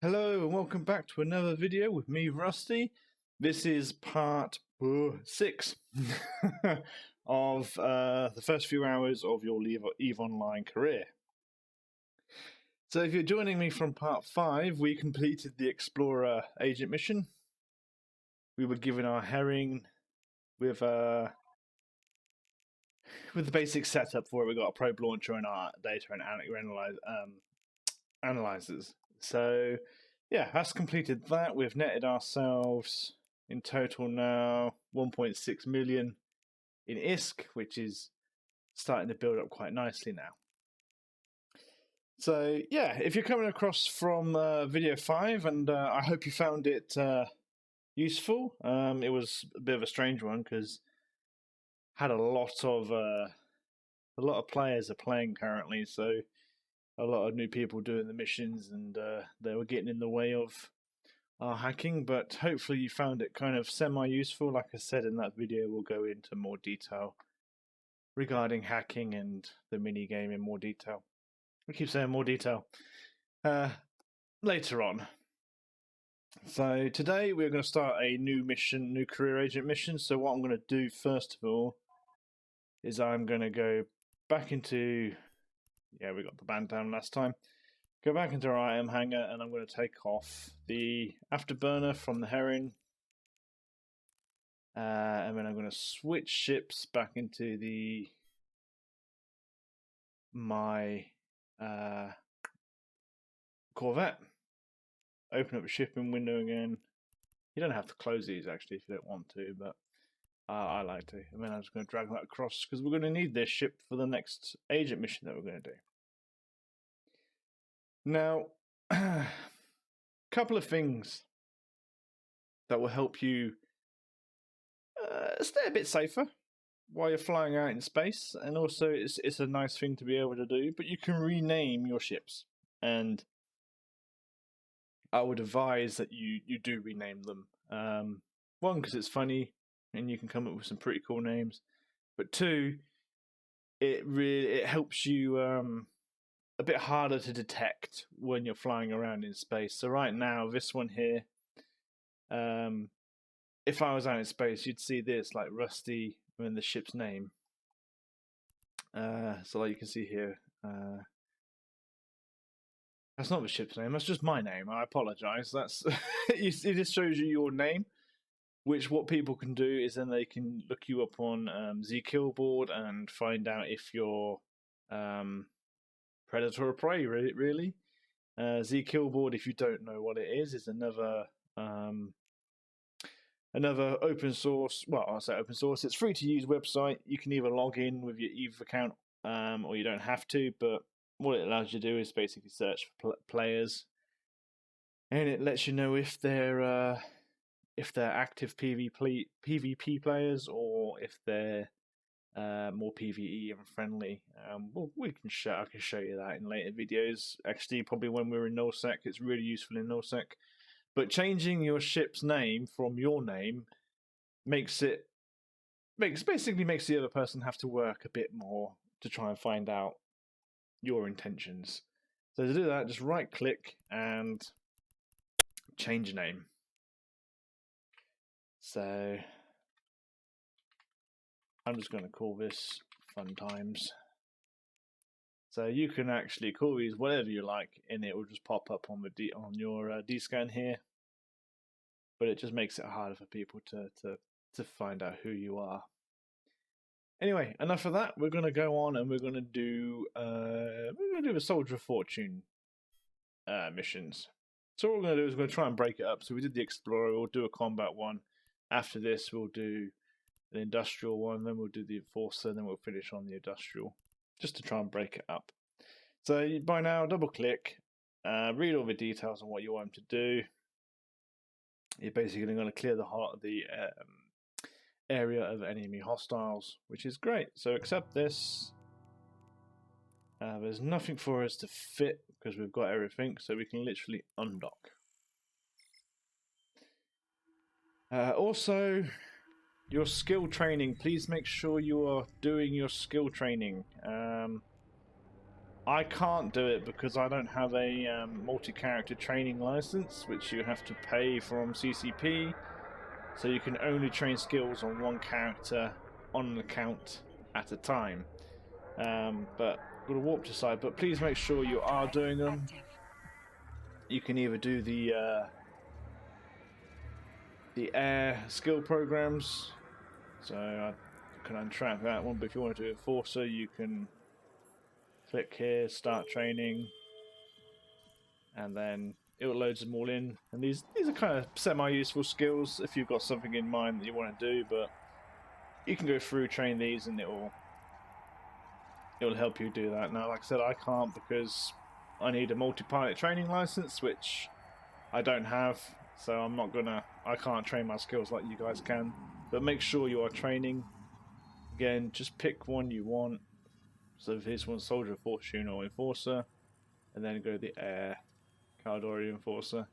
Hello and welcome back to another video with me, Rusty. This is part 6 of the first few hours of your EveOnline career. So if you're joining me from part 5, we completed the Explorer agent mission. We were given our herring with the basic setup for it. We got a probe launcher and our data and analyzers. So yeah, that's completed that. We've netted ourselves in total now 1.6 million in ISK, which is starting to build up quite nicely now. So yeah, if you're coming across from video 5, and I hope you found it useful. It was a bit of a strange one because had a lot of players are playing currently, so a lot of new people doing the missions, and they were getting in the way of our hacking, but hopefully you found it kind of semi-useful. Like I said in that video, we'll go into more detail regarding hacking and the mini-game in more detail. We keep saying more detail. Later on. So today we're going to start a new mission, new career agent mission. So what I'm going to do first of all is I'm going to go back into... Yeah, we got the band down last time. Go back into our item hanger, and I'm going to take off the afterburner from the herring. And then I'm going to switch ships back into my Corvette. Open up the shipping window again. You don't have to close these actually if you don't want to, but I like to. And then I'm just going to drag that across because we're going to need this ship for the next agent mission that we're going to do. Now, a couple of things that will help you stay a bit safer while you're flying out in space, and also it's a nice thing to be able to do, but you can rename your ships, and I would advise that you do rename them. One, because it's funny and you can come up with some pretty cool names, but two, it helps you a bit harder to detect when you're flying around in space. So right now, this one here, if I was out in space, you'd see this, like Rustie, and the ship's name. So like you can see here, that's not the ship's name, that's just my name. I apologize. That's it just shows you your name, which what people can do is then they can look you up on zKillboard and find out if you're predator or prey, really. zKillboard, if you don't know what it is another open source. Well, I'll say open source. It's free to use website. You can either log in with your Eve account, or you don't have to. But what it allows you to do is basically search for players, and it lets you know if they're active PvP players or if they're more PvE and friendly. Well, I can show you that in later videos. Actually, probably when we're in nullsec, it's really useful in nullsec. But changing your ship's name from your name makes the other person have to work a bit more to try and find out your intentions. So to do that, just right click and change name. So I'm just going to call this Fun Times. So you can actually call these whatever you like, and it will just pop up on your D-scan here. But it just makes it harder for people to find out who you are. Anyway, enough of that. We're going to go on and we're going to do the Soldier of Fortune missions. So what we're going to do is we're going to try and break it up. So we did the Explorer. We'll do a combat one. After this, we'll do an industrial one, then we'll do the Enforcer, then we'll finish on the industrial, just to try and break it up. So by now, double click, read all the details on what you want to do. You're basically going to clear the area of enemy hostiles, which is great. So accept this. There's nothing for us to fit because we've got everything, so we can literally undock. Also, your skill training. Please make sure you are doing your skill training. I can't do it because I don't have a multi-character training license, which you have to pay from CCP. So you can only train skills on one character on an account at a time. But we'll warp to side. But please make sure you are doing them. You can either do the air skill programs. So I can untrack that one. But if you want to do Enforcer, you can click here, start training, and then it loads them all in. And these are kind of semi-useful skills if you've got something in mind that you want to do, but you can go through, train these, and it'll help you do that. Now, like I said, I can't because I need a multi-pilot training license, which I don't have, so I can't train my skills like you guys can. But make sure you are training. Again, just pick one you want. So here's one: Soldier, Fortune, or Enforcer, and then go to the Air, Caldori, Enforcer,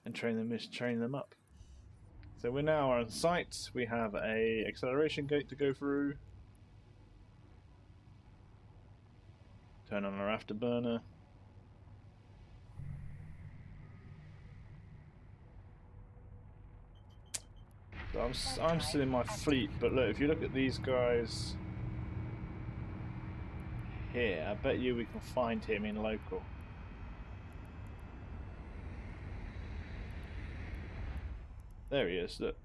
and train them up. So we're now on site. We have a acceleration gate to go through. Turn on our afterburner. So I'm still in my fleet, but look, if you look at these guys here, I bet you we can find him in local. There he is, look.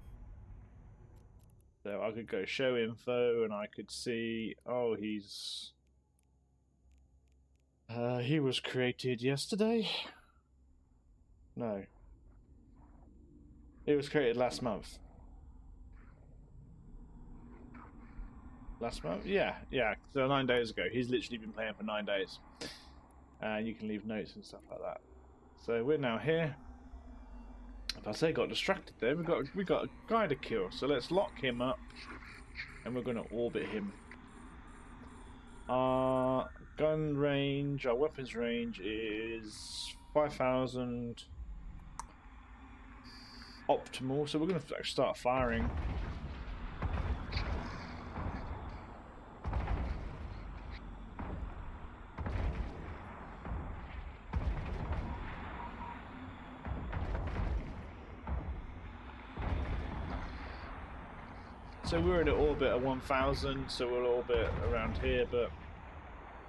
So I could go show info and I could see, oh, he was created yesterday? No. It was created last month. Last month? Yeah. So 9 days ago. He's literally been playing for 9 days. And you can leave notes and stuff like that. So we're now here. If I say got distracted there, we got a guy to kill. So let's lock him up, and we're going to orbit him. Our gun range, our weapons range is 5,000 optimal. So we're going to start firing. So we're in an orbit at 1,000, so we'll orbit around here, but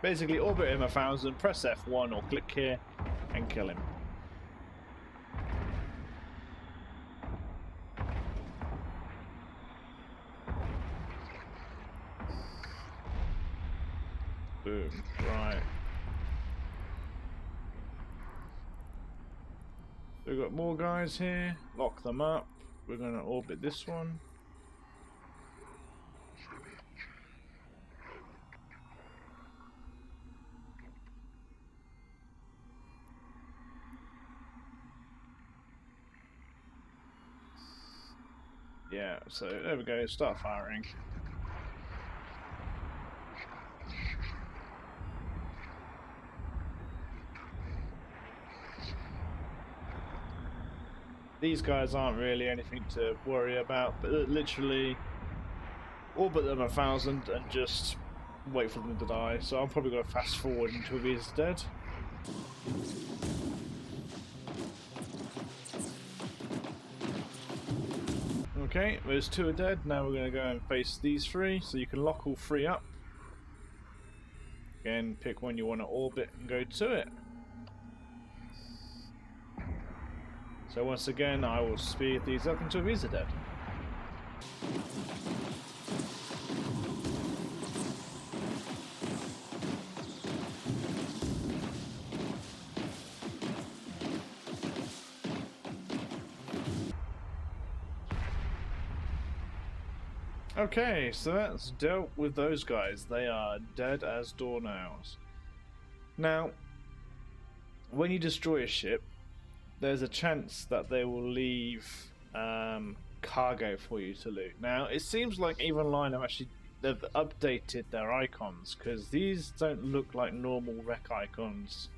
basically orbit him 1,000, press F1 or click here and kill him. Boom, right. We've got more guys here, lock them up. We're going to orbit this one. Yeah, so there we go, start firing. These guys aren't really anything to worry about, but literally orbit them 1,000 and just wait for them to die. So I'm probably going to fast forward until he's dead. Okay, those 2 are dead. Now we're going to go and face these 3. So you can lock all 3 up. Again, pick one you want to orbit and go to it. So once again, I will speed these up until these are dead. Okay, so that's dealt with those guys. They are dead as doornails. Now, when you destroy a ship, there's a chance that they will leave cargo for you to loot. Now, it seems like EveOnline they've updated their icons, because these don't look like normal wreck icons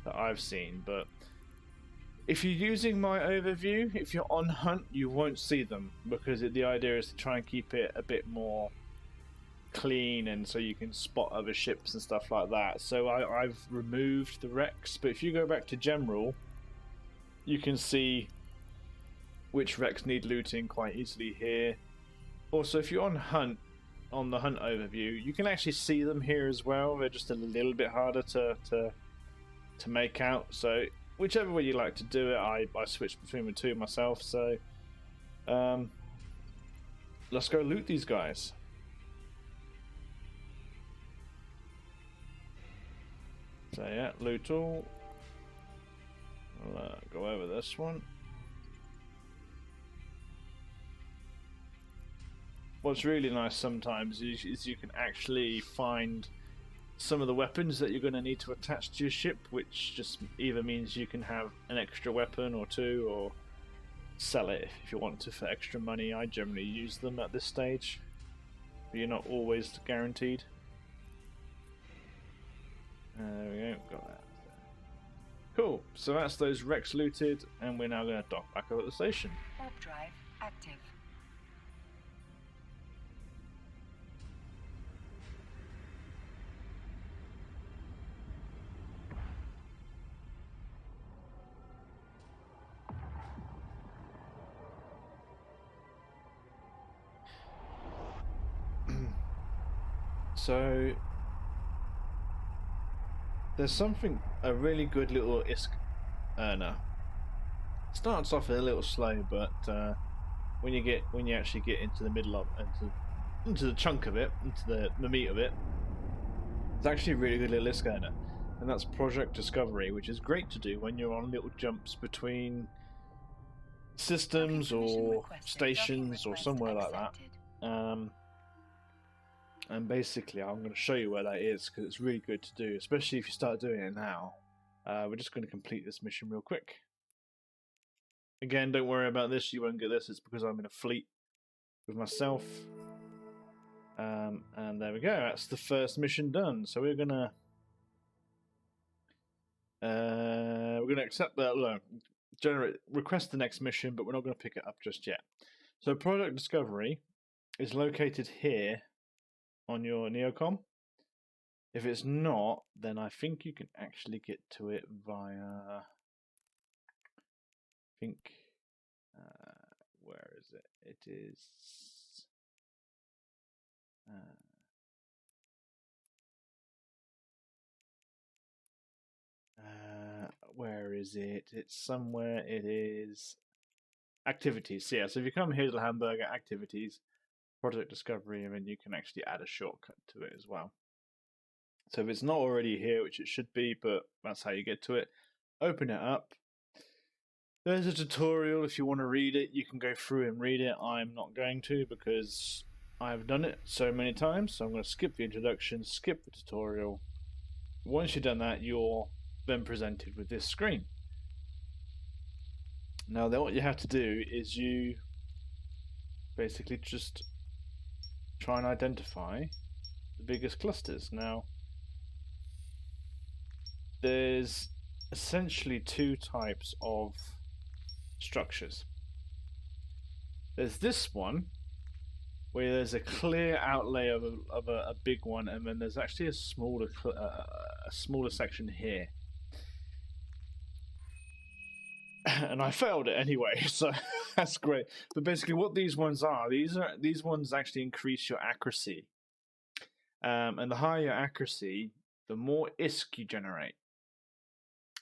that I've seen, but if you're using my overview, if you're on hunt, you won't see them, because the idea is to try and keep it a bit more clean, and so you can spot other ships and stuff like that. So I've removed the wrecks, but if you go back to general, you can see which wrecks need looting quite easily here. Also, if you're on the hunt overview, you can actually see them here as well. They're just a little bit harder to make out. So whichever way you like to do it, I switch between the two myself. So let's go loot these guys. So yeah, loot all. I'll go over this one. What's really nice sometimes is you can actually find some of the weapons that you're going to need to attach to your ship, which just either means you can have an extra weapon or two, or sell it if you want to for extra money. I generally use them at this stage, but you're not always guaranteed. There we go, got that. Cool, so that's those wrecks looted, and we're now going to dock back up at the station. Warp drive active. So there's a really good little ISK earner. Starts off a little slow, but when you actually get into the middle of into the chunk of it, into the meat of it, it's actually a really good little ISK earner, and that's Project Discovery, which is great to do when you're on little jumps between systems or stations or somewhere like that. And basically, I'm going to show you where that is because it's really good to do, especially if you start doing it now. We're just going to complete this mission real quick. Again, don't worry about this, you won't get this, it's because I'm in a fleet with myself. And there we go, that's the first mission done. So we're going to accept that, request the next mission, but we're not going to pick it up just yet. So Project Discovery is located here on your Neocom. If it's not, then I think you can actually get to it via, where is it? It is where is it? It's somewhere. It is activities. Yeah, so if you come here to the hamburger activities, Project Discovery, and then you can actually add a shortcut to it as well. So if it's not already here, which it should be, but that's how you get to it, open it up. There's a tutorial. If you want to read it, you can go through and read it. I'm not going to because I've done it so many times, so I'm going to skip the introduction, skip the tutorial. Once you've done that, you're then presented with this screen. Now, then what you have to do is you basically just try and identify the biggest clusters. Now, there's essentially two types of structures. There's this one where there's a clear outlay of a big one, and then there's actually a smaller section here. And I failed it anyway, so that's great. But basically, what these ones are, these ones actually increase your accuracy, and the higher your accuracy, the more ISK you generate.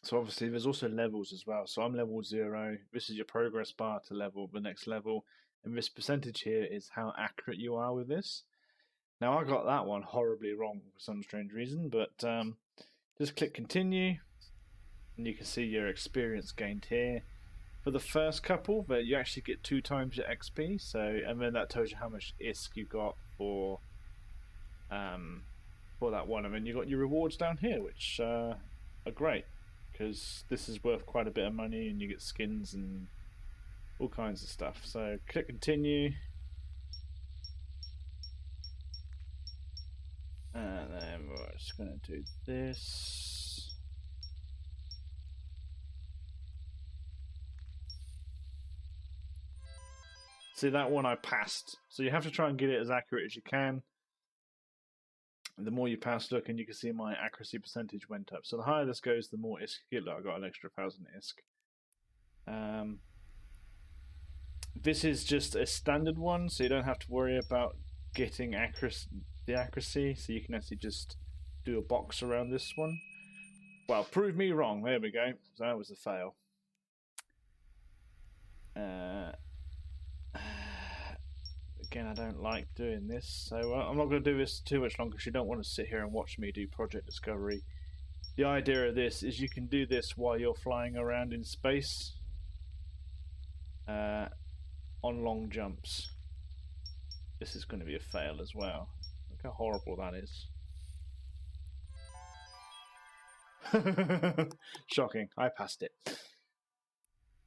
So obviously, there's also levels as well. So I'm level 0. This is your progress bar to level the next level, and this percentage here is how accurate you are with this. Now I got that one horribly wrong for some strange reason, but just click continue. And you can see your experience gained here. For the first couple, but you actually get 2 times your XP. So, and then that tells you how much ISK you got for that one. And then you got your rewards down here, which are great because this is worth quite a bit of money, and you get skins and all kinds of stuff. So click continue, and then we're just going to do this. See, that one I passed. So you have to try and get it as accurate as you can. the more you pass, look, and you can see my accuracy percentage went up. So the higher this goes, the more ISK you get. Look, I got an extra 1,000 ISK. This is just a standard one, so you don't have to worry about getting the accuracy. So you can actually just do a box around this one. Well, prove me wrong. There we go. So that was a fail. Again, I don't like doing this, so I'm not going to do this too much longer because you don't want to sit here and watch me do Project Discovery. The idea of this is you can do this while you're flying around in space on long jumps. This is going to be a fail as well. Look how horrible that is. Shocking. I passed it.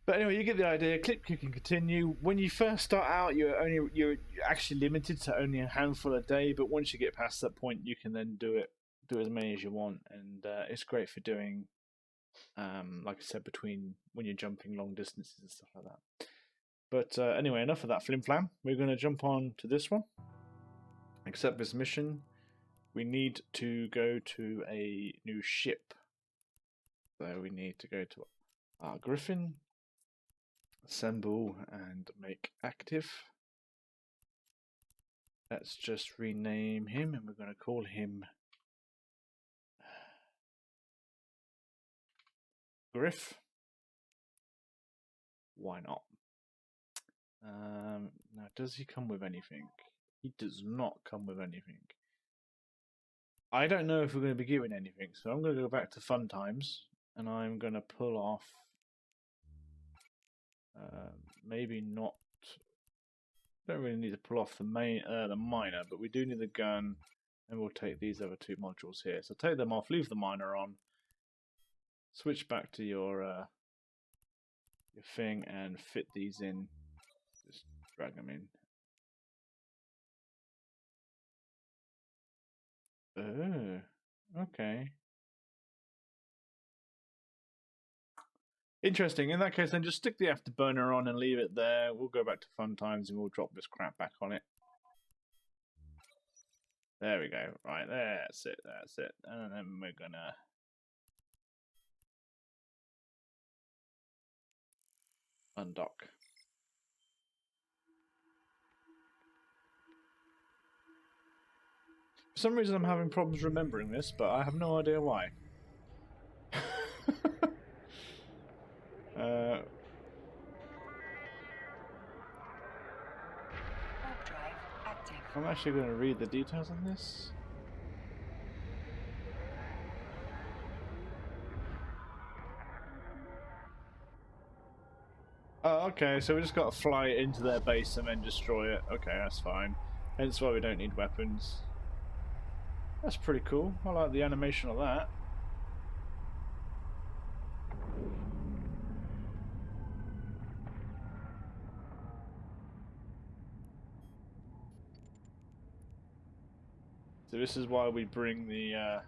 But anyway, you get the idea. Click, you can continue. When you first start out, you're actually limited to only a handful a day. But once you get past that point, you can then do as many as you want, and it's great for doing, like I said, between when you're jumping long distances and stuff like that. But anyway, enough of that flim flam. We're going to jump on to this one. Accept this mission. We need to go to a new ship. So we need to go to our Griffin. Assemble and make active. Let's just rename him, and we're going to call him Griff. Why not? Now, does he come with anything? He does not come with anything. I don't know if we're going to be given anything, so I'm going to go back to Fun Times, and I'm going to pull off. Maybe not. Don't really need to pull off the miner, but we do need the gun, and we'll take these other two modules here. So take them off, leave the miner on, switch back to your thing, and fit these in. Just drag them in. Oh, okay. Interesting. In that case, then just stick the afterburner on and leave it there. We'll go back to Fun Times and we'll drop this crap back on it. There we go. Right, that's it. That's it. And then we're gonna undock. For some reason, I'm having problems remembering this, but I have no idea why. I'm actually going to read the details on this. Oh, okay, so we just got to fly it into their base and then destroy it. Okay, that's fine. Hence why we don't need weapons. That's pretty cool. I like the animation of that. So this is why we bring the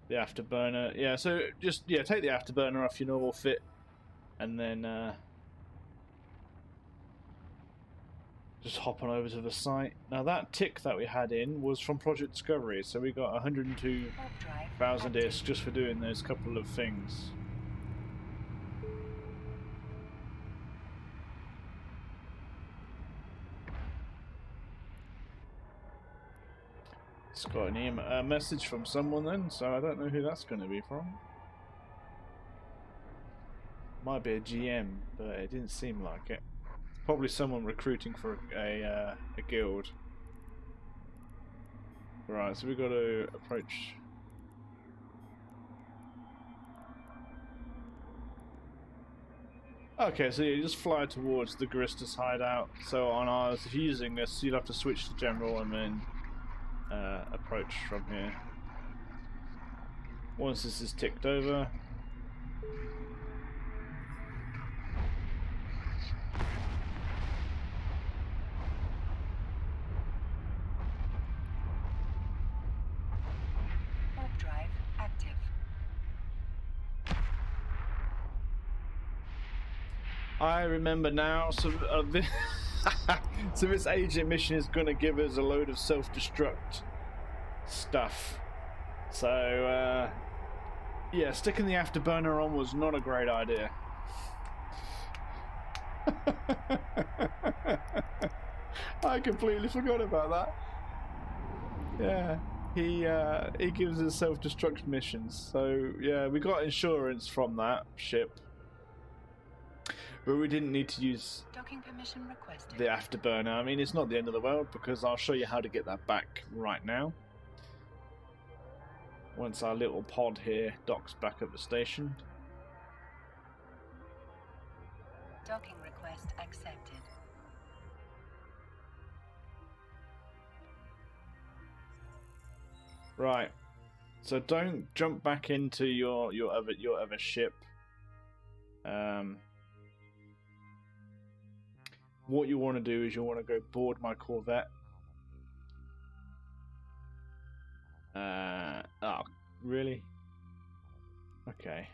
afterburner. Yeah, so just take the afterburner off your normal fit, and then just hop on over to the site. Now that tick that we had in was from Project Discovery, so we got 102,000 discs just for doing those couple of things. It's got a message from someone then, so I don't know who that's going to be from. Might be a GM, but it didn't seem like it. Probably someone recruiting for a guild. Right, so we've got to approach. Okay, so you just fly towards the Garista's hideout. So on ours, if you're using this, you'll have to switch to general and then approach from here. Once this is ticked over, drive active. I remember now. So this so this agent mission is going to give us a load of self-destruct stuff. So yeah, sticking the afterburner on was not a great idea. I completely forgot about that. Yeah, he gives us self-destruct missions. So yeah, we got insurance from that ship, but we didn't need to use Docking permission requested. the afterburner. I mean, it's not the end of the world because I'll show you how to get that back right now. Once our little pod here docks back at the station. Docking request accepted. Right. So don't jump back into your other ship. What you want to do is you want to go board my Corvette. Oh, really? Okay.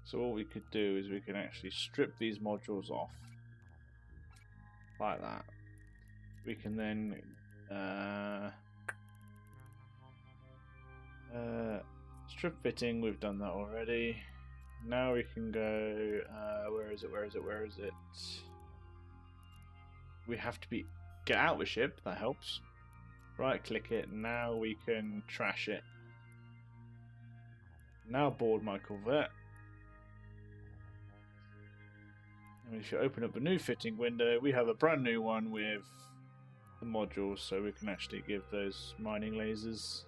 So what we could do is we can actually strip these modules off. Like that. We can then strip fitting, we've done that already. Now we can go where is it? We have to get out of the ship, that helps. Right click it, now we can trash it. Now board my Corvette. And if you open up a new fitting window, we have a brand new one with the modules, so we can actually give those mining lasers.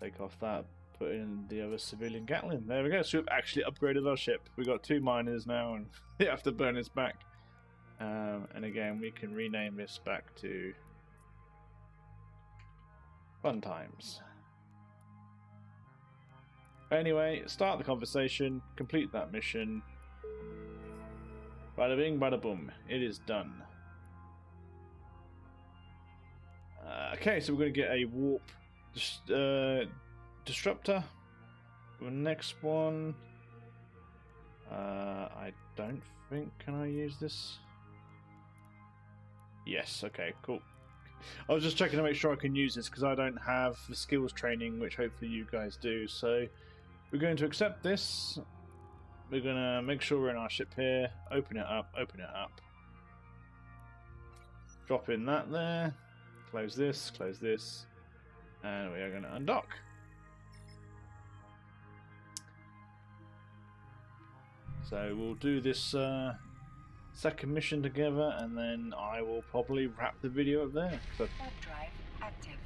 Take off that, put in the other civilian Gatling. There we go. So we've actually upgraded our ship. We've got 2 miners now, and the afterburner's back. And again, we can rename this back to Fun Times. Anyway, start the conversation, complete that mission. Bada bing, bada boom. It is done. Okay, so we're going to get a warp disruptor. The next one. I don't think. Can I use this? Yes. Okay. Cool. I was just checking to make sure I can use this because I don't have the skills training, which hopefully you guys do. So we're going to accept this. We're going to make sure we're in our ship here. Open it up. Open it up. Drop in that there. Close this. Close this. And we are going to undock. So we'll do this second mission together, and then I will probably wrap the video up there. So Warp drive active.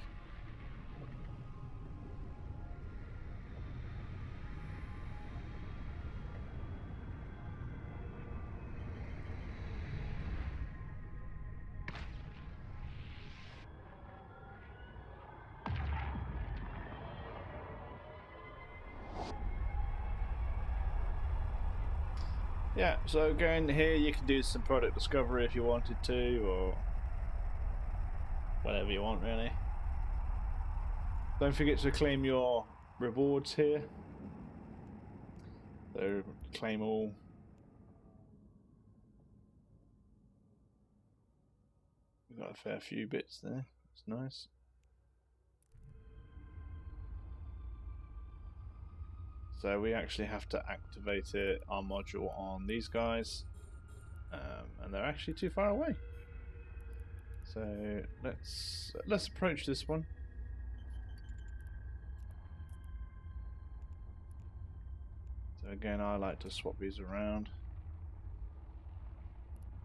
yeah, so going here you can do some product discovery if you wanted to, or whatever you want really. Don't forget to claim your rewards here. So claim all. We've got a fair few bits there. That's nice. So we actually have to activate our module on these guys, and they're actually too far away. So let's approach this one. So again, I like to swap these around.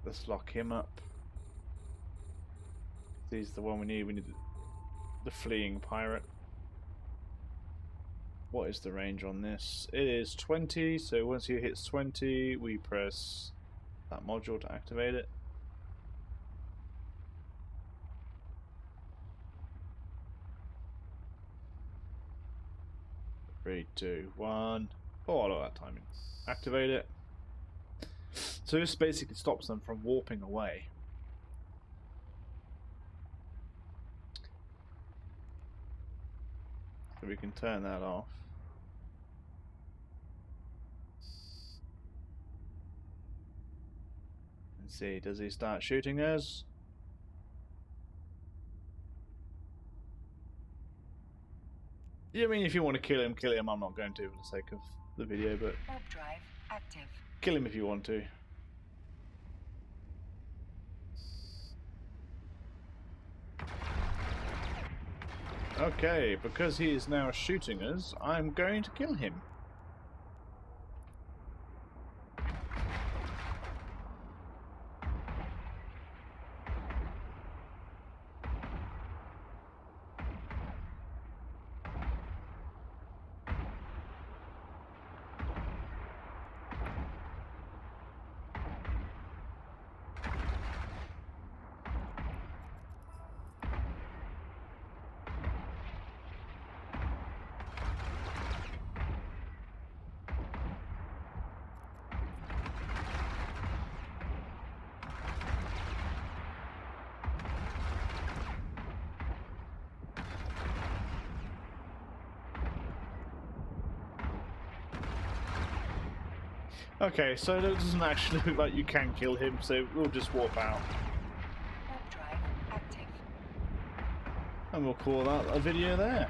Let's lock him up. He's the one we need. We need the fleeing pirate. What is the range on this? It is 20, so once he hits 20, we press that module to activate it. Three, two, one. Oh, I like that timing. Activate it. So this basically stops them from warping away. So we can turn that off. And see, does he start shooting us? Yeah, I mean, if you want to kill him, kill him. I'm not going to for the sake of the video, but Warp drive active. kill him if you want to. Okay, because he is now shooting us, I'm going to kill him. Okay, so it doesn't actually look like you can kill him, so we'll just warp out. Warp drive active. And we'll call that a video there.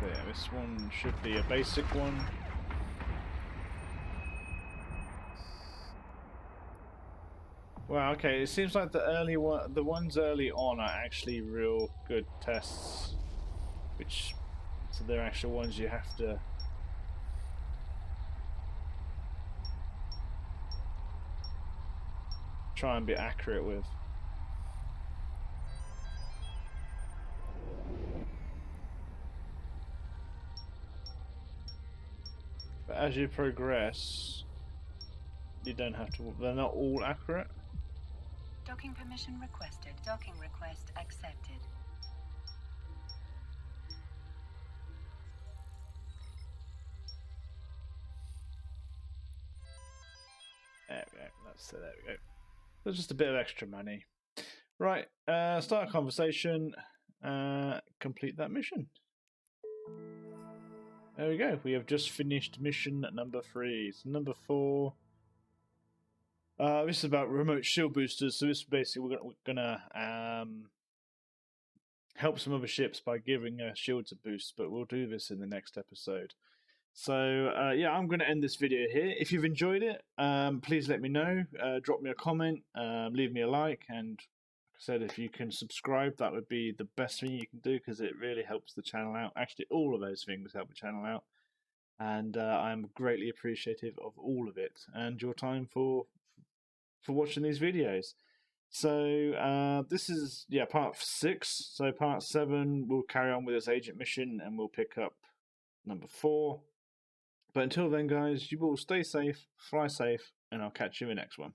So yeah, this one should be a basic one. Wow, okay, it seems like the ones early on are actually real good tests, so they're actual ones you have to try and be accurate with. But as you progress, you don't have to. They're not all accurate. Docking permission requested. Docking request accepted. There we go. There we go. There's just a bit of extra money. Right. Start a conversation. Complete that mission. There we go. We have just finished mission number 3. So number 4. This is about remote shield boosters. So this is basically we're gonna help some other ships by giving shields a boost, but we'll do this in the next episode. So yeah, I'm going to end this video here. If you've enjoyed it, please let me know. Drop me a comment, leave me a like, and like I said, if you can subscribe, that would be the best thing you can do because it really helps the channel out. Actually, all of those things help the channel out, and I'm greatly appreciative of all of it and your time for watching these videos. So this is part 6. So part 7 we'll carry on with this agent mission and we'll pick up number 4. But until then, guys, you all stay safe, fly safe, and I'll catch you in the next one.